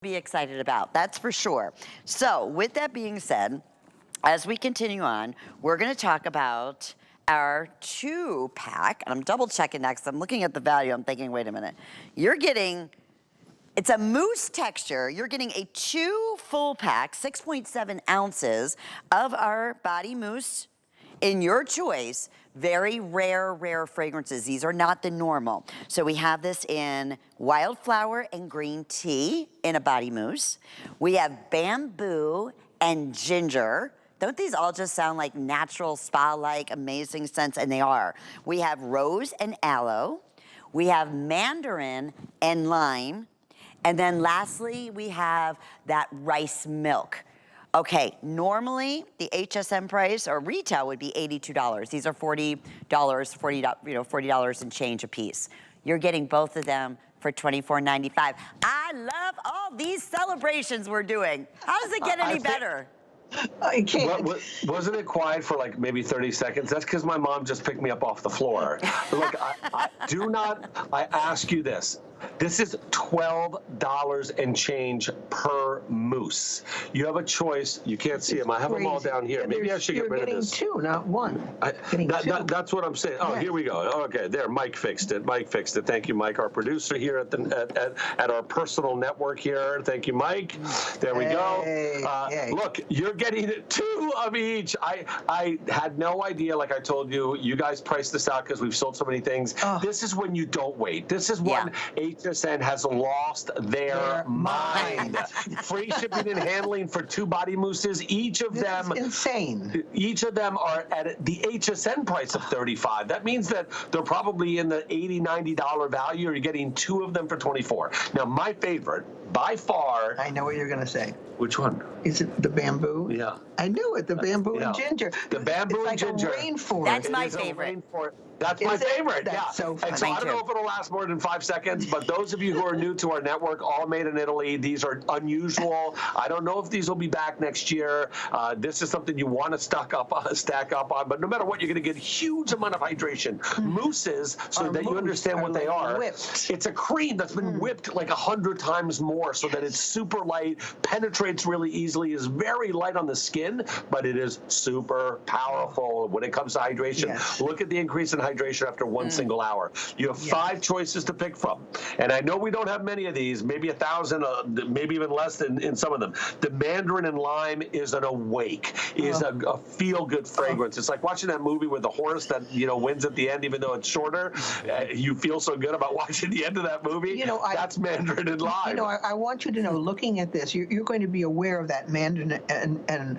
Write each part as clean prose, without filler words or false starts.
be excited about. That's for sure. So, with that being said, as we continue on, we're going to talk about our 2-pack. And I'm double checking next. I'm looking at the value. I'm thinking, wait a minute. You're getting, it's a mousse texture. You're getting a 2 full pack, 6.7 ounces of our body mousse in your choice. Very rare fragrances. These are not the normal. So we have this in Wildflower and Green Tea in a body mousse. We have bamboo and ginger. Don't these all just sound like natural spa-like amazing scents? And they are. We have rose and aloe. We have mandarin and lime. And then lastly, we have that rice milk. Okay, normally the HSN price or retail would be $82. These are $40 and change a piece. You're getting both of them for $24.95. I love all these celebrations we're doing. How does it get any better? I can't. Wasn't it quiet for like maybe 30 seconds? That's because my mom just picked me up off the floor. Look, I ask you this. This is $12 and change per mousse. You have a choice. You can't see them. I have them all down here. Maybe I should get rid of this. You're getting two, not one. That's what I'm saying. Oh, here we go. Okay, there. Mike fixed it. Thank you, Mike, our producer here at our personal network here. Thank you, Mike. There we go. Look, you're getting 2 of each. I had no idea. Like I told you, you guys priced this out because we've sold so many things. This is when you don't wait. This is when HSN has lost their mind. Free shipping and handling for 2 body mousses. Each of them is insane. Each of them are at the HSN price of $35. That means that they're probably in the $80, $90 value. You're getting 2 of them for $24. Now, my favorite, by far. I know what you're going to say. Which one? Is it the bamboo? Yeah. I knew it, the bamboo and ginger. The bamboo and ginger. It's like a rainforest. That's my favorite. That's my favorite. That's so funny. And so I don't know if it'll last more than 5 seconds, but those of you who are new to our network, all made in Italy, these are unusual. I don't know if these will be back next year. This is something you want to stack up on, but no matter what, you're going to get a huge amount of hydration. Mousses, so that you understand what they are. Whipped. It's a cream that's been whipped like 100 times more so that it's super light, penetrates really easily, is very light on the skin, but it is super powerful when it comes to hydration. Yes. Look at the increase in hydration after one single hour. You have 5 choices to pick from. And I know we don't have many of these, maybe 1,000, maybe even less in some of them. The mandarin and lime is an awake, is a feel-good fragrance. It's like watching that movie with the horse that, wins at the end, even though it's shorter. You feel so good about watching the end of that movie. That's mandarin and lime. I want you to know, looking at this, you're going to be aware of that mandarin and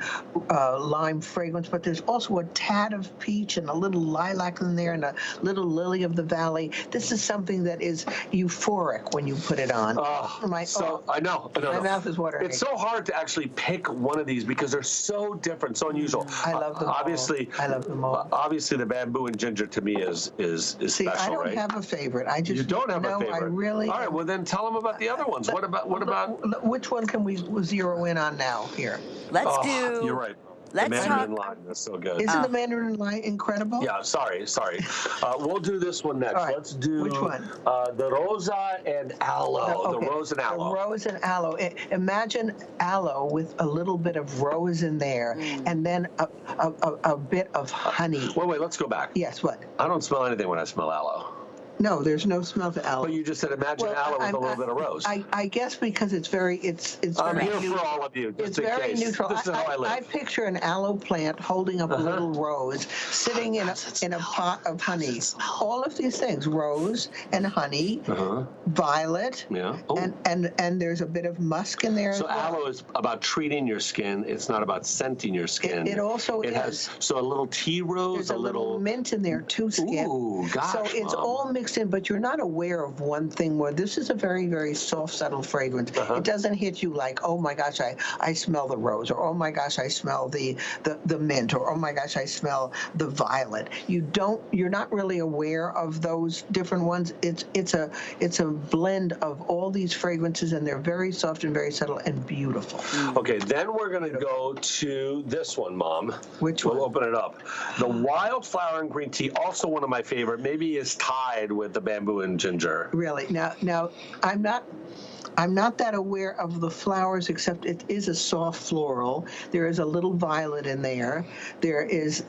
lime fragrance, but there's also a tad of peach and a little lilac in there and a little lily of the valley. This is something that is euphoric when you put it on. I know. My mouth is watering. It's so hard to actually pick one of these because they're so different, so unusual. I love them obviously, all. I love them all. Obviously, the bamboo and ginger to me is See, special, I don't right? have a favorite. You don't have a favorite. I really. All right, well then tell them about the other ones. What about? Which one can we zero in on now here? Let's do. You're right. Let's the mandarin lime, that's so good. Isn't the mandarin lime incredible? Yeah, sorry. We'll do this one next. Right. Let's do which one? The rosa and aloe. Okay. The rose and aloe. The rose and aloe. Imagine aloe with a little bit of rose in there, and then a bit of honey. Wait. Let's go back. Yes. What? I don't smell anything when I smell aloe. No, there's no smell to aloe. But you just said imagine aloe with a little bit of rose. I guess because it's I'm very here neutral. for all of you, just It's in very case. neutral. This is how I live. I picture an aloe plant holding up a little rose, sitting in a pot of honey. All of these things: rose and honey, violet, and there's a bit of musk in there. So aloe is about treating your skin. It's not about scenting your skin. It also has a little tea rose, there's a little mint in there too. Skin. Ooh, gosh, so it's all mixed in, but you're not aware of one thing more. This is a very, very soft, subtle fragrance. It doesn't hit you like, oh my gosh, I smell the rose, or oh my gosh, I smell the mint, or oh my gosh, I smell the violet. You're not really aware of those different ones. It's a blend of all these fragrances, and they're very soft and very subtle and beautiful. Okay, then we're going to go to this one, Mom. Which one? We'll open it up. The Wildflower and Green Tea, also one of my favorite, maybe is tied with the bamboo and ginger. Really? Now I'm not I'm not that aware of the flowers, except it is a soft floral. There is a little violet in there. There is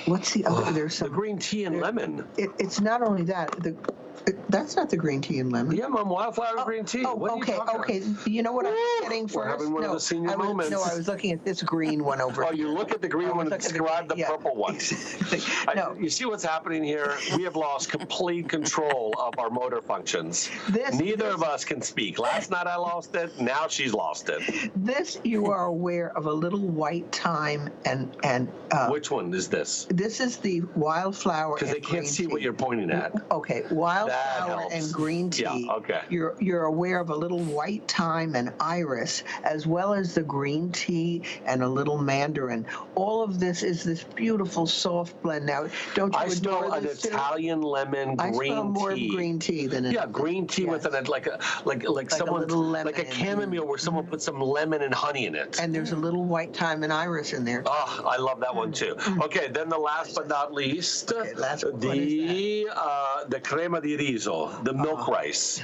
what's the other? There's The some. green tea and lemon. It's not only that. That's not the green tea and lemon. Yeah, Mom, Wildflower Green Tea. What are you talking okay. about? You know what I was getting first? We're having one of the senior moments. No, I was looking at this green one over Oh, here. you look at the green one and describe the purple one. Exactly. No. You see what's happening here? We have lost complete control of our motor functions. Neither of us can speak. Last night I lost it. Now she's lost it. This, you are aware of a little white thyme and Which one is this? this is the wildflower. Because they can't see what you're pointing at. Okay, wildflower helps. and green tea. Yeah, okay. You're aware of a little white thyme and iris, as well as the green tea and a little mandarin. All of this is this beautiful soft blend. Now, don't you I adore smell an this too? Italian lemon green tea. I smell more of green tea than Yeah, green tea with an like someone little lemon like a in it. chamomile where someone put some lemon and honey in it. And there's a little white thyme and iris in there. Oh, I love that one too. Okay, then the last but not least, last one. What the crema di riso, the milk rice.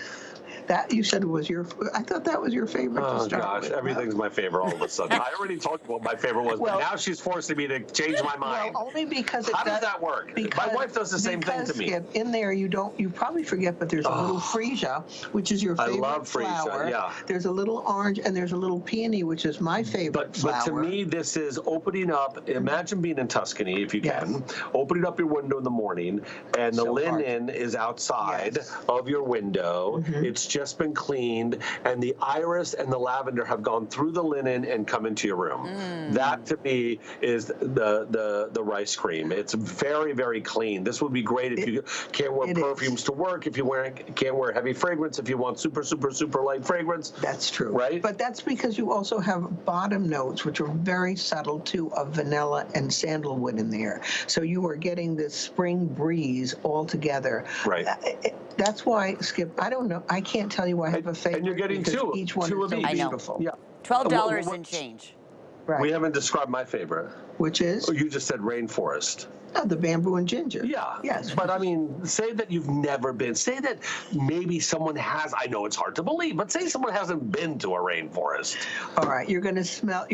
That you said was your. I thought that was your favorite to Oh start gosh, with. everything's my favorite all of a sudden. I already told you what my favorite was, Well- but now she's forcing me to change my mind. Well, only because How does that work? My wife does the same thing to me. In there, you probably forget, but there's a little freesia, which is your favorite love freesia, flower. yeah. There's a little orange, and there's a little peony, which is my favorite flower. But to me, this is opening up. Imagine being in Tuscany, if you can, opening up your window in the morning, and the So linen is outside of your window. It's just been cleaned, and the iris and the lavender have gone through the linen and come into your room. That to me is the rice cream. It's very, very clean. This would be great if you can't wear perfumes to work, if you can't wear heavy fragrance, if you want super, super, super light fragrance. That's true. Right? But that's because you also have bottom notes, which are very subtle too, of vanilla and sandalwood in there. So you are getting this spring breeze all together. Right. That's why, Skip, I don't know. I can't tell you I have a favorite. And you're getting because two. Each one Two is of so each. I know. beautiful. Yeah. $12 and change. Right. We haven't described my favorite. Which is? Oh, you just said rainforest. Oh, the bamboo and ginger. Yeah. Yes. But I mean, say that you've never been. Say that maybe someone has. I know it's hard to believe, but say someone hasn't been to a rainforest. All right. You're going to smell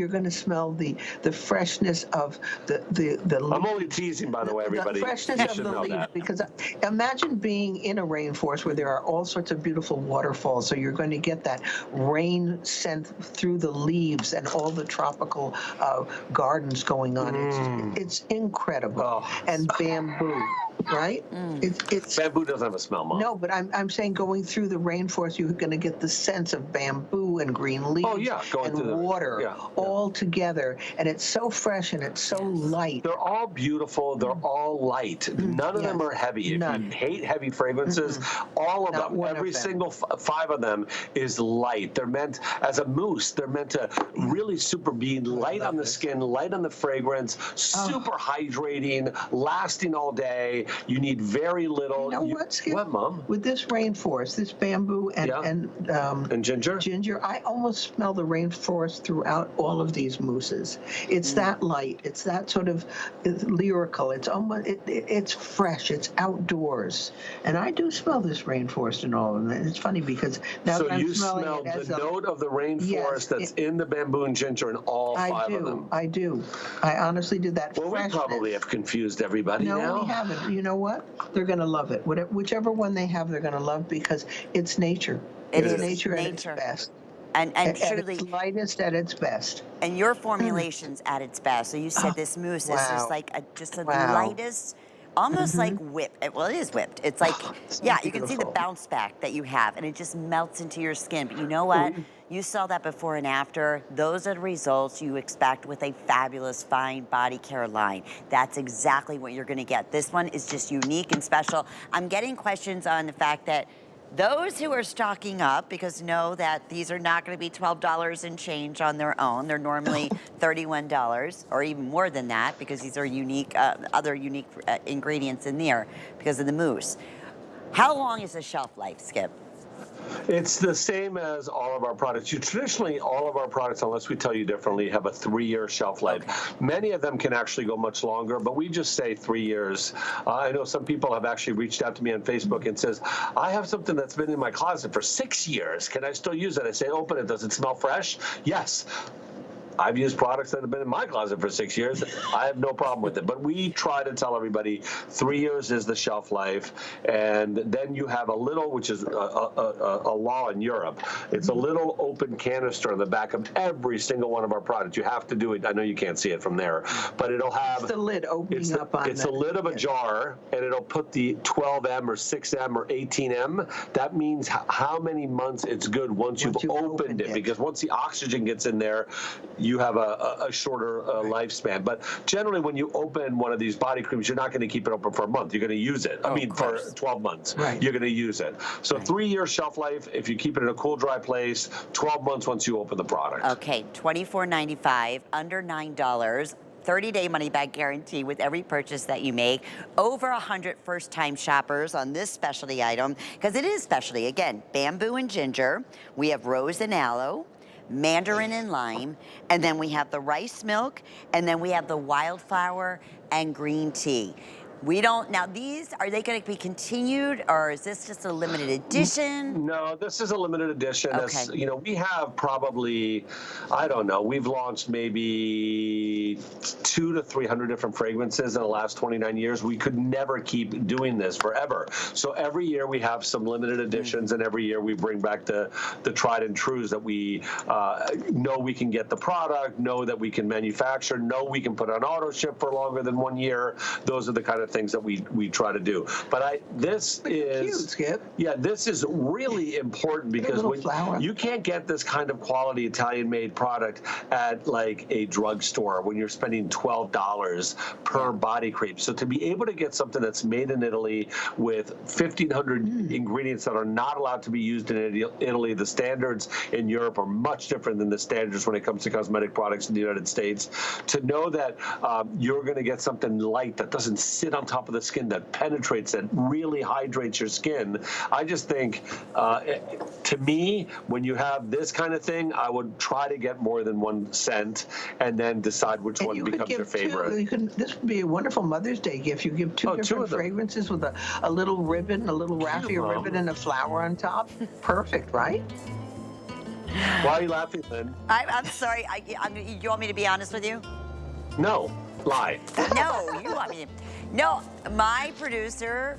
the freshness of the I'm only teasing, by the way, everybody. The freshness You of should the know leaves, that. because imagine being in a rainforest where there are all sorts of beautiful waterfalls. So you're going to get that rain sent through the leaves and all the tropical gardens going on. It's incredible. Oh. And bamboo, right? It's Bamboo doesn't have a smell, Mom. no, but I'm saying going through the rainforest, you're going to get the sense of bamboo and green leaves going through and the water all together, and it's so fresh and it's so light. They're all beautiful. They're all light. None of them are heavy. If you hate heavy fragrances, all of Not them, one of every them. single 5 of them is light. They're meant as a mousse. They're meant to really super be light on the skin, light on the fragrance, super hydrating, lasting all day. You need very little. You know what, Skip? What, Mom? With this rainforest, this bamboo And ginger? ginger, I almost smell the rainforest throughout all of these mousses. It's that light. It's that sort of lyrical. It's almost it's fresh. It's outdoors, and I do smell this rainforest in all of them. And it's funny because now So that I'm you smelling smelled it as the note of the rainforest that's in the bamboo and ginger in all 5 of them. I do. I honestly do that. Well, we freshness. probably have confused everybody No, now. we haven't. You know what? They're going to love it. Whichever one they have, they're going to love because it's nature. It's is nature at its nature. best. And At truly, its lightest, at its best. and your formulation's at its best. So you said this mousse is just wow. like the Wow. lightest, almost like whipped. Well, it is whipped. It's like, so yeah, you can see the beautiful. bounce back that you have, and it just melts into your skin. But you know what? You saw that before and after. Those are the results you expect with a fabulous fine body care line. That's exactly what you're going to get. This one is just unique and special. I'm getting questions on the fact that those who are stocking up, because know that these are not going to be $12 and change on their own. They're normally $31 or even more than that, because these are unique, other unique ingredients in there because of the mousse. How long is the shelf life, Skip? It's the same as all of our products. Traditionally, all of our products, unless we tell you differently, have a 3-year shelf life. Okay. Many of them can actually go much longer, but we just say 3 years. I know some people have actually reached out to me on Facebook and says, I have something that's been in my closet for 6 years. Can I still use it? I say, open it. Does it smell fresh? Yes. I've used products that have been in my closet for 6 years. I have no problem with it. But we try to tell everybody 3 years is the shelf life. And then you have a little, which is a law in Europe. It's a little open canister on the back of every single one of our products. You have to do it. I know you can't see it from there, but it'll have It's the lid opening up on It's the lid of a jar, and it'll put the 12M or 6M or 18M. That means how many months it's good once you've opened it. Because once the oxygen gets in there, you have a shorter lifespan. But generally, when you open one of these body creams, you're not going to keep it open for a month. You're going to use it. I mean, for 12 months. Right. You're going to use it. So 3-year shelf life if you keep it in a cool, dry place, 12 months once you open the product. Okay, $24.95, under $9. 30-day money-back guarantee with every purchase that you make. Over 100 first-time shoppers on this specialty item, because it is specialty. Again, bamboo and ginger. We have rose and aloe, mandarin and lime, and then we have the rice milk, and then we have the wildflower and green tea. We don't, now these, are they going to be continued, or is this just a limited edition? No, this is a limited edition. Okay. You know, we have probably, I don't know, we've launched maybe 200 to 300 different fragrances in the last 29 years. We could never keep doing this forever. So every year we have some limited editions, and every year we bring back the tried and trues that we know we can get the product, know that we can manufacture, know we can put on auto ship for longer than 1 year. Those are the kind of things that we try to do. But this is cute, Skip. Yeah, this is really important because when you can't get this kind of quality Italian-made product at like a drugstore when you're spending $12 per body cream. So to be able to get something that's made in Italy with 1,500 ingredients that are not allowed to be used in Italy, the standards in Europe are much different than the standards when it comes to cosmetic products in the United States. To know that you're going to get something light that doesn't sit on top of the skin, that penetrates, that really hydrates your skin. I just think, to me, when you have this kind of thing, I would try to get more than 1 scent and then decide which one becomes your favorite. This would be a wonderful Mother's Day gift. You give two different fragrances with a little ribbon, a little raffia ribbon, and a flower on top. Perfect, right? Why are you laughing, Lynn? I'm sorry. You want me to be honest with you? No. Lie. No, you want me to. No, my producer,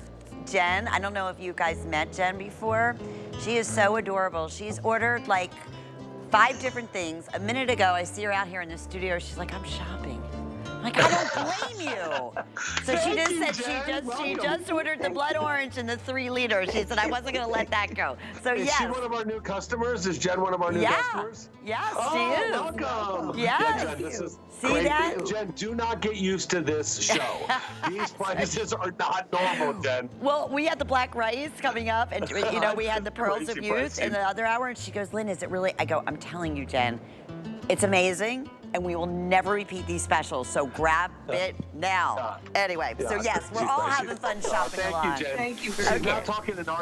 Jen, I don't know if you guys met Jen before. She is so adorable. She's ordered like 5 different things. A minute ago, I see her out here in the studio. She's like, I'm shopping. I'm like, I don't blame you. So she just said she just ordered the blood orange and the 3 liters. She said I wasn't going to let that go. So is she one of our new customers? Is Jen one of our new customers? Yes, she is. Welcome. Yes. Jen, this is See great. that? Jen, do not get used to this show. These prices are not normal, Jen. Well, we had the black rice coming up, and you know we had the pearls of youth in the other hour, and she goes, Lynn, is it really? I go, I'm telling you, Jen, it's amazing. And we will never repeat these specials, so grab it now. Anyway, so yes, we're all having fun shopping along. Thank you, Jen. Thank you very much. Now talking in our